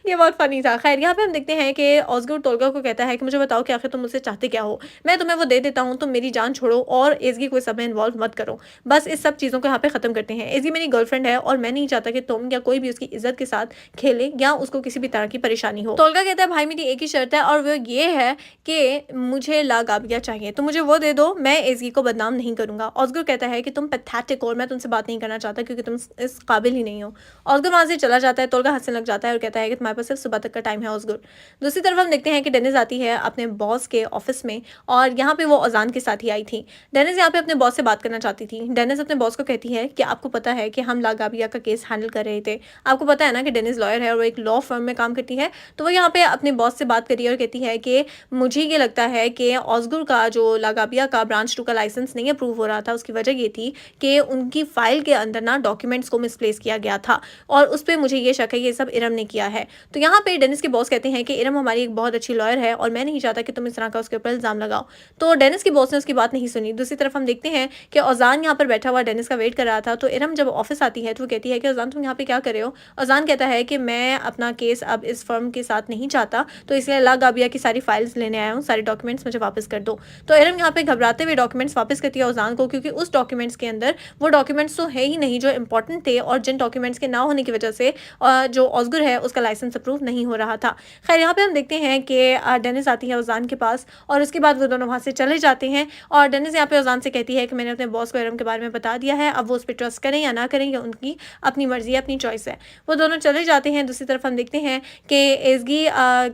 ये बहुत फ़नी था। ख़ैर यहाँ पे हम देखते हैं कि ऑस्गर तोल्गा को कहता है कि मुझे बताओ कि आखिर तुम मुझसे चाहते क्या हो? मैं तुम्हें वो दे देता हूँ, तुम मेरी जान छोड़ो और एज़गी को इस सब में इन्वॉल्व मत करो। बस इस सब चीज़ों को यहाँ पे ख़त्म करते हैं। एज़गी मेरी गर्लफ्रेंड है और मैं नहीं चाहता कि तुम या कोई भी उसकी इज़्ज़त के साथ खेले या उसको किसी भी तरह की परेशानी हो। तोल्गा कहता है भाई मेरी एक ही शर्त है और वो ये है कि मुझे ला गाबिया चाहिए, तो मुझे वो दे दो, मैं एज़गी को बदनाम नहीं करूँगा। ऑस्गर कहता है कि तुम पैथेटिक हो और मैं तुमसे बात नहीं करना चाहता क्योंकि तुम इस काबिल ही नहीं हो। ऑस्गर वहाँ से चला जाता है, तोल्गा हँसने लग जाता है और कहता है कि तुम्हारे पास सिर्फ सुबह तक का टाइम है ऑस्गर। दूसरी तरफ हम देखते हैं कि डेनिस आती है अपने बॉस के ऑफिस में और यहाँ पे वो अजान के साथ ही आई थी। डेनिस यहाँ पे अपने बॉस से बात करना चाहती थी। डेनिस अपने बॉस को कहती है कि आपको पता है कि हम लागाबिया का केस हैंडल कर रहे थे, आपको पता है ना कि डेनिस लॉयर है और वो एक लॉ फर्म में काम करती है। तो वो यहाँ पे अपने बॉस से बात करी और कहती है कि मुझे ये लगता है कि ऑस्गर का जो लागाबिया का ब्रांच 2 का लाइसेंस नहीं अप्रूव हो रहा था, उसकी वजह ये थी कि उनकी फाइल के अंदर ना डॉक्यूमेंट्स को मिसप्लेस किया गया था और उस पर मुझे ये शक है ये सब इरम ने किया है। तो यहाँ पे डेनिस के बॉस कहते हैं कि इरम हमारी एक बहुत अच्छी लॉयर है और मैं नहीं चाहता कि तुम इस तरह का उसके ऊपर इल्जाम लगाओ। तो डेनिस के बॉस ने उसकी बात नहीं सुनी। दूसरी तरफ हम देखते हैं कि औजान यहाँ पर बैठा हुआ डेनिस का वेट कर रहा था। तो इरम जब ऑफिस आती है तो वो कहती है कि औजान तुम यहाँ पे क्या कर रहे हो? औजान कहता है कि मैं अपना केस अब इस फर्म के साथ नहीं चाहता, तो इसलिए ला गाबिया की सारी फाइल्स लेने आया हूँ, सारे डॉक्यूमेंट्स मुझे वापस कर दो। तो इरम यहाँ पे घबराते हुए डॉक्यूमेंट्स वापस करती है औजान को, क्योंकि उस डॉक्यूमेंट्स के अंदर वो डॉक्यूमेंट्स तो है ही नहीं जो इंपॉर्टेंट थे और जिन डॉक्यूमेंट्स के ना होने की वजह से जो ऑस्गर है उसका लाइसेंस अप्रूव नहीं हो रहा था। खैर यहाँ पे हम देखते हैं कि डेनिस आती है औजान के पास और उसके बाद वो दोनों वहाँ से चले जाते हैं और डेनिस यहाँ पे औजान से कहती है कि मैंने अपने बॉस को इरम के बारे में बता दिया है, अब वो उस पर ट्रस्ट करें या ना करें ये उनकी अपनी मर्जी है, अपनी चॉइस है। वो दोनों चले जाते हैं। दूसरी तरफ हम देखते हैं कि एज़गी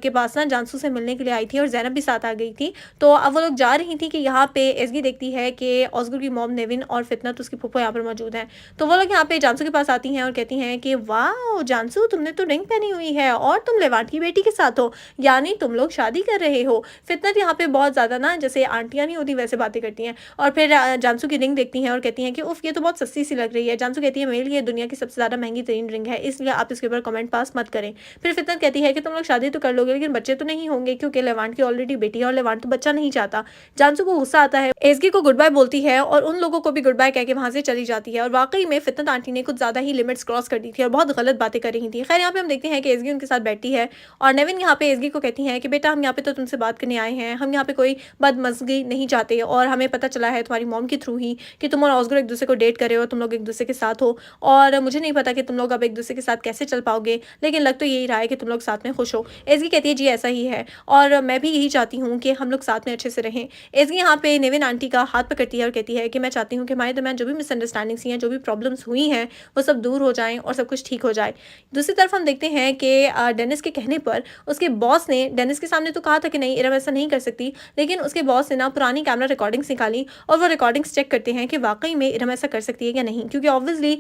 के पास ना जानसू से मिलने के लिए आई थी और ज़ैनब भी साथ आ गई थी। तो अब वो लोग जा रही थी कि यहाँ पे एज़गी देखती है कि ऑस्गर की मॉम नेविन और फितनत उसकी फूफो यहाँ पर मौजूद हैं। तो वो लोग यहाँ पे जानसू के पास आती हैं और कहती हैं कि वाह जानसू तुमने तो रिंग पहनी हुई है और तुम लेवांट की बेटी के साथ हो, यानी तुम लोग शादी कर रहे हो। फितनत यहाँ पे बहुत ज़्यादा ना जैसे आंटियाँ नहीं होती वैसे बातें करती हैं और फिर जानसू की रिंग देखती हैं और कहती हैं कि उफ ये तो बहुत सस्ती सी लग रही है। जानसू कहती है मेरे लिए दुनिया की सबसे ज़्यादा महंगी तरीन रिंग है, इसलिए आप इसके ऊपर कमेंट पास मत करें। फिर फितनत कहती है कि तुम लोग शादी तो कर लोगे लेकिन बच्चे तो नहीं होंगे क्योंकि लेवांट की ऑलरेडी बेटी है और लेवांट तो बच्चा नहीं चाहता। जानसू को गुस्सा आता है, एज़गी को गुड बाय बोलती है और उन लोगों को भी गुड बाय कह के वहाँ से चली जाती है। और वाकई में फितनत आंटी ने कुछ ज़्यादा ही लिमिट्स क्रॉस कर दी थी और बहुत गलत बातें कर रही थी। खैर यहाँ पे हम देखते हैं कि एज़गी उनके साथ बैठती है और नेविन यहाँ पे एज़गी को कहती है कि बेटा हम यहाँ पे तो तुमसे बात करने आए हैं, हम यहाँ पे कोई बदमज़गी नहीं चाहते और हमें पता चला है तुम्हारी मॉम के थ्रू ही कि तुम और ऑस्गर एक दूसरे को डेट कर रहे हो, तुम लोग एक दूसरे के साथ हो और मुझे नहीं पता कि तुम लोग अब एक दूसरे के साथ कैसे चल पाओगे, लेकिन लग तो यही रहा है कि तुम लोग साथ में खुश हो। एज़गी कहती है जी ऐसा ही है और मैं भी यही चाहती हूँ कि हम लोग साथ में अच्छे से रहें। एज़गी यहाँ पे नेविन आंटी का हाथ पकड़ती है और कहती है कि मैं चाहती हूँ कि हमारे दरमियान जो भी मिसअंडरस्टैंडिंग्स हैं, जो भी प्रॉब्लम्स हुई हैं वो सब दूर हो जाएं और सब कुछ ठीक हो जाए। दूसरी तरफ हम देखते हैं कि डेनिस के कहने पर उसके बॉस ने डेनिस के सामने तो कहा था कि नहीं इरम ऐसा नहीं कर सकती, लेकिन उसके बॉस ने ना पुरानी कैमरा रिकॉर्डिंग्स निकाली और वो रिकॉर्डिंग्स चेक करते हैं कि वाकई में इरम ऐसा कर सकती है या नहीं, क्योंकि ऑब्वियसली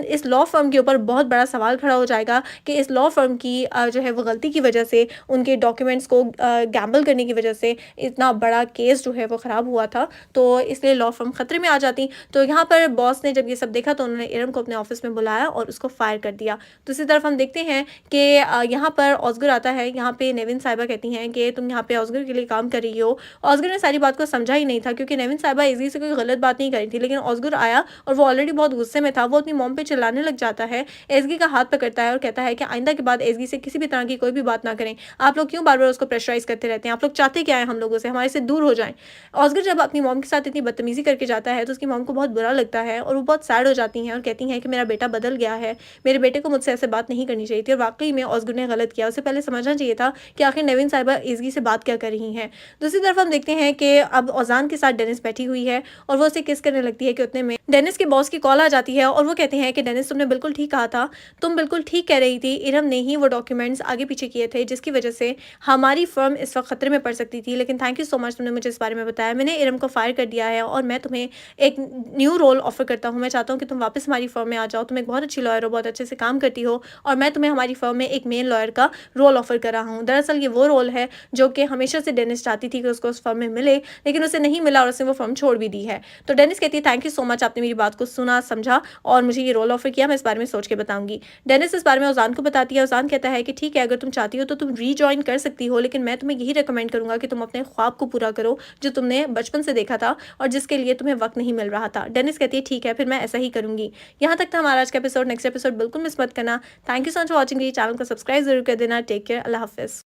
इस लॉ फर्म के ऊपर बहुत बड़ा सवाल खड़ा हो जाएगा कि इस लॉ फर्म की जो है वो गलती की वजह से उनके डॉक्यूमेंट्स को गैम्बल करने की वजह से इतना बड़ा केस जो है वो ख़राब हुआ था, तो इसलिए लॉ फर्म खतरे में आ जाती। तो यहाँ पर बॉस ने जब ये सब देखा तो उन्होंने इरम को अपने ऑफिस में बुलाया और उसको फायर कर दिया। दूसरी तरफ हम देखते हैं कि यहाँ पर ऑस्गर आता है। यहाँ पे नेविन साहिबा कहती हैं कि तुम यहाँ पे ऑस्गर के लिए काम कर रही हो। ऑस्गर ने सारी बात को समझा ही नहीं था क्योंकि नेविन साहिबा इजी से कोई गलत बात नहीं करी थी, लेकिन ऑस्गर आया और वो ऑलरेडी बहुत गुस्से में था, वो अपनी मॉम पे चिल्लाने लग जाता है, एज़गी का हाथ पकड़ता है और कहता है कि आइंदा के बाद एज़गी से किसी भी तरह की कोई भी बात ना करें, आप लोग क्यों बार बार उसको प्रेशराइज करते रहते हैं, आप लोग चाहते क्या है हम लोगों से, हमारे से दूर हो जाएं। ऑस्गर जब अपनी मॉम के साथ इतनी बदतमीजी करके जाता है तो उसकी मॉम को बहुत बुरा लगता है और वो बहुत सैड हो जाती हैं और कहती हैं कि मेरा बेटा बदल गया है, मेरे बेटे को मुझसे ऐसे बात नहीं करनी चाहिए थी और वाकई में ऑस्गर ने गलत किया, उसे पहले समझना चाहिए था कि आखिर नेविन साहिबा एज़गी से बात क्या कर रही हैं। दूसरी तरफ हम देखते हैं कि अब औजान के साथ डेनिस बैठी हुई है और वो उसे किस करने लगती है कि उतने में डेनिस के बॉस की कॉल आ जाती है और वो कहते हैं कि डेनिस तुमने बिल्कुल ठीक कहा था, तुम बिल्कुल ठीक कह रही थी, इरम ने ही वो डॉक्यूमेंट्स आगे पीछे किए थे जिसकी वजह से हमारी फर्म इस वक्त खतरे में पड़ सकती थी, लेकिन थैंक यू सो मच तुमने मुझे इस बारे में बताया। मैंने इरम को फायर कर दिया है और मैं तुम्हें एक न्यू रोल ऑफर करता हूँ, मैं चाहता हूँ कि तुम वापस हमारी फर्म में आ जाओ, तुम एक बहुत अच्छी लॉयर हो, बहुत अच्छे से काम करती हो और मैं तुम्हें हमारी फर्म में एक मेन लॉयर का रोल ऑफर कर रहा हूँ। दरअसल ये वो रोल है जो कि हमेशा से डेनिस चाहती थी कि उसको उस फर्म में मिले, लेकिन उसे नहीं मिला और उसने वो फर्म छोड़ भी दी है। तो डेनिस कहती है थैंक यू सो मच, आपने मेरी बात को सुना समझा और मुझे ये रोल ऑफर किया, मैं इस बारे में सोच के बताऊंगी। डेनिस इस बारे में औजान को बताती है। औजान कहता है कि ठीक है अगर तुम चाहती हो तो तुम रीजॉइन कर सकती हो, लेकिन मैं तुम्हें यही रिकमेंड करूंगा कि तुम अपने ख्वाब को पूरा करो जो तुमने बचपन से देखा था और जिसके लिए तुम्हें वक्त नहीं मिल रहा था। डेनिस कहती है ठीक है, फिर मैं ऐसा ही करूंगी। यहाँ तक था हमारा आज का एपिसोड। नेक्स्ट एपिसोड बिल्कुल मिस मत करना। Thank you so much for watching. Channel को सब्सक्राइब जरूर कर देना। टेक केयर, अल्लाह हाफिज़।